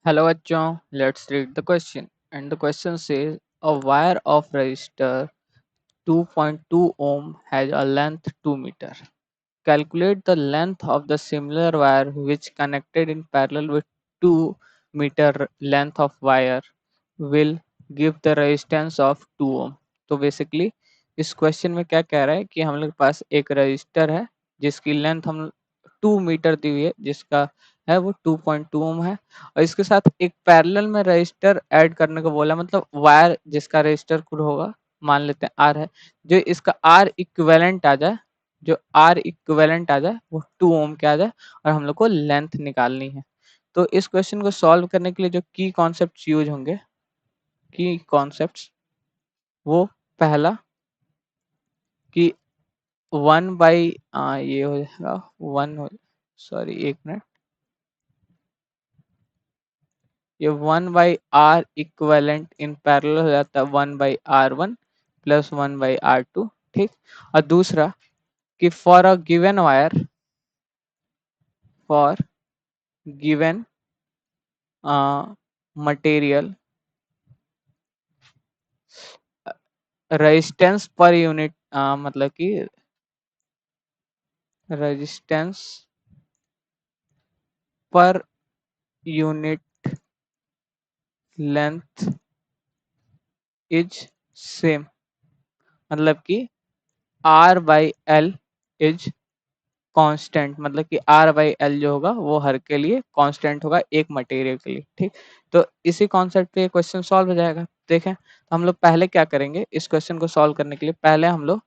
Hello bachchon, let's read the question. And the question says a wire of resistor 2.2 ohm has a length 2 meter. Calculate the length of the similar wire which connected in parallel with 2 meter length of wire will give the resistance of 2 ohm. तो basically इस question में क्या कह रहा है कि हम लोग के पास एक रजिस्टर है जिसकी लेंथ हम 2 मीटर दी हुई है, जिसका है वो 2.2 ओम है, और इसके साथ एक पैरेलल में रजिस्टर ऐड करने को बोला, मतलब वायर जिसका रजिस्टर कुल होगा, मान लेते हैं आर है, जो इसका आर इक्विवेलेंट आ जाए, जो आर इक्विवेलेंट आ जाए वो 2 ओम के आ जाए, और हम लोग को लेंथ निकालनी है। तो इस क्वेश्चन को सॉल्व करने के लिए जो की कॉन्सेप्ट यूज होंगे, की कॉन्सेप्ट्स, वो पहला कि 1/, ये हो जाएगा 1 हो, सॉरी एक मिनट, ये 1/r इक्विवेलेंट इन पैरेलल हो जाता है 1/r1 प्लस 1/r2। ठीक। और दूसरा कि for a given wire, for given material, resistance per unit, मतलब कि resistance per unit length is same, मतलब कि R by L is constant, मतलब कि आर बाई एल जो होगा वो हर के लिए कांस्टेंट होगा एक मटेरियल के लिए। ठीक। तो इसी कॉन्सेप्ट पे क्वेश्चन सॉल्व हो जाएगा। देखें तो हम लोग पहले क्या करेंगे, इस क्वेश्चन को सॉल्व करने के लिए पहले हम लोग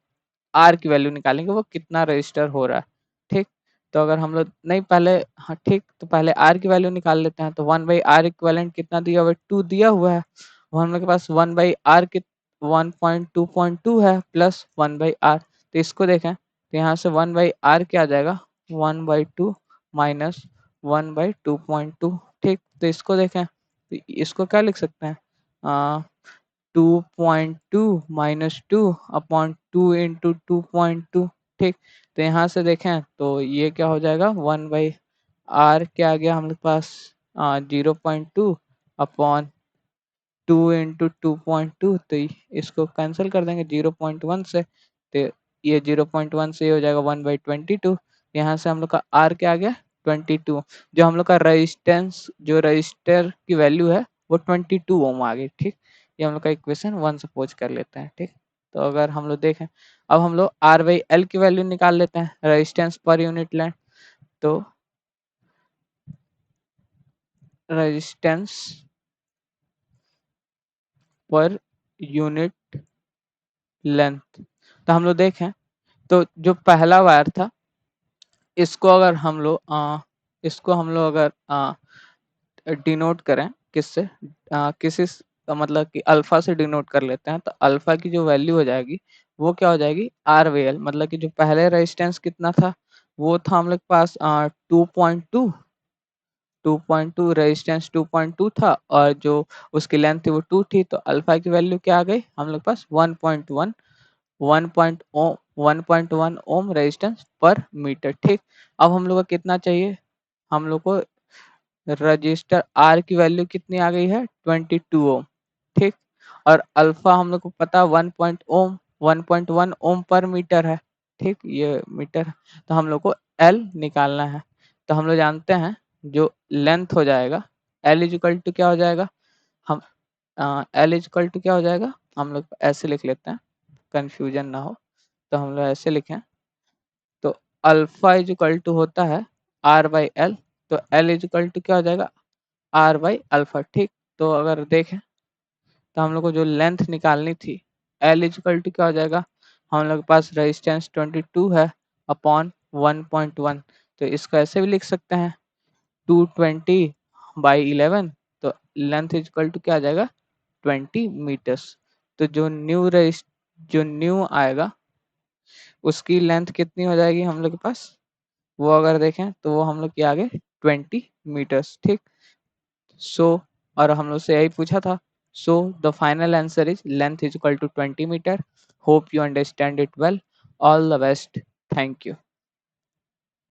आर की वैल्यू निकालेंगे, वो कितना रजिस्टर हो रहा है। ठीक। तो अगर हम लोग नहीं पहले, हाँ ठीक, तो पहले आर की वैल्यू निकाल लेते हैं। तो 1/r इक्विवेलेंट कितना दिया हुआ है, 2 दिया हुआ है। वो हम लोग के पास 1/r के 1.2.2 है प्लस 1/r। तो इसको देखें तो यहाँ से 1/r क्या आ जाएगा, 1/2 माइनस 1/2.2। ठीक। तो इसको देखें तो इसको क्या लिख सकते हैं, 2.2 माइनस 2 अपॉन 2 इंटू 2.2। ठीक। तो यहाँ से देखें तो ये क्या हो जाएगा, 1/r क्या आ गया हम लोग पास, 0.2 अपॉन 2 इंटू 2.2। तो इसको कैंसिल कर देंगे 0.1 से, तो ये 0.1 से ये हो जाएगा 1/22। यहाँ से हम लोग का आर क्या आ गया, 22। जो हम लोग का रजिस्टेंस, जो रजिस्टर की वैल्यू है वो 22 ओम आ गई। ठीक। ये हम लोग का इक्वेशन 1 सपोज कर लेते हैं। ठीक। तो अगर हम लोग देखें, अब हम लोग आर बाई एल की वैल्यू निकाल लेते हैं, रजिस्टेंस पर यूनिट लेंथ। तो रेजिस्टेंस पर यूनिट लेंथ, तो हम लोग देखें तो जो पहला वायर था, इसको अगर हम लोग इसको हम लोग अगर डिनोट करें किससे, किसी मतलब कि अल्फा से डिनोट कर लेते हैं, तो अल्फा की जो वैल्यू हो जाएगी वो क्या हो जाएगी, आर वी एल, मतलब कि जो पहले रेजिस्टेंस कितना था, वो था हम लोग के पास 2.2, 2.2 रेजिस्टेंस 2.2 था, और जो उसकी लेंथ थी वो 2 थी। तो अल्फा की वैल्यू क्या आ गई हम लोग पास, 1.1, 1.1 ओम रेजिस्टेंस पर मीटर। ठीक। अब हम लोग को कितना चाहिए, हम लोग को रजिस्टर आर की वैल्यू कितनी आ गई है, 22 ओम। ठीक। और अल्फा हम लोग को पता 1.1 ओम पर मीटर है। ठीक। ये मीटर है। तो हम लोग को एल निकालना है। तो हम लोग जानते हैं जो लेंथ हो जाएगा, एल इजिकल टू क्या हो जाएगा, हम एल इजिकल टू क्या हो जाएगा, हम लोग ऐसे लिख लेते हैं, कंफ्यूजन ना हो। तो हम लोग ऐसे लिखें, तो अल्फा इजिकल टू होता है आर बाई एल। तो एल इजिकल टू क्या हो जाएगा, आर बाई अल्फा। ठीक। तो अगर देखें तो हम लोग को जो लेंथ निकालनी थी, एल इजिकल टू क्या हो जाएगा, हम लोग के पास रेजिस्टेंस 22 है अपॉन 1.1। तो इसको ऐसे भी लिख सकते हैं 220/11। तो लेंथ इजिकल टू क्या आ जाएगा, 20 मीटर्स। तो जो न्यू आएगा उसकी लेंथ कितनी हो जाएगी हम लोग के पास, वो अगर देखें तो वो हम लोग के आगे 20 मीटर्स। ठीक। सो और हम लोग से यही पूछा था। So the final answer is length is equal to 20 metre. Hope you understand it well. All the best. Thank you.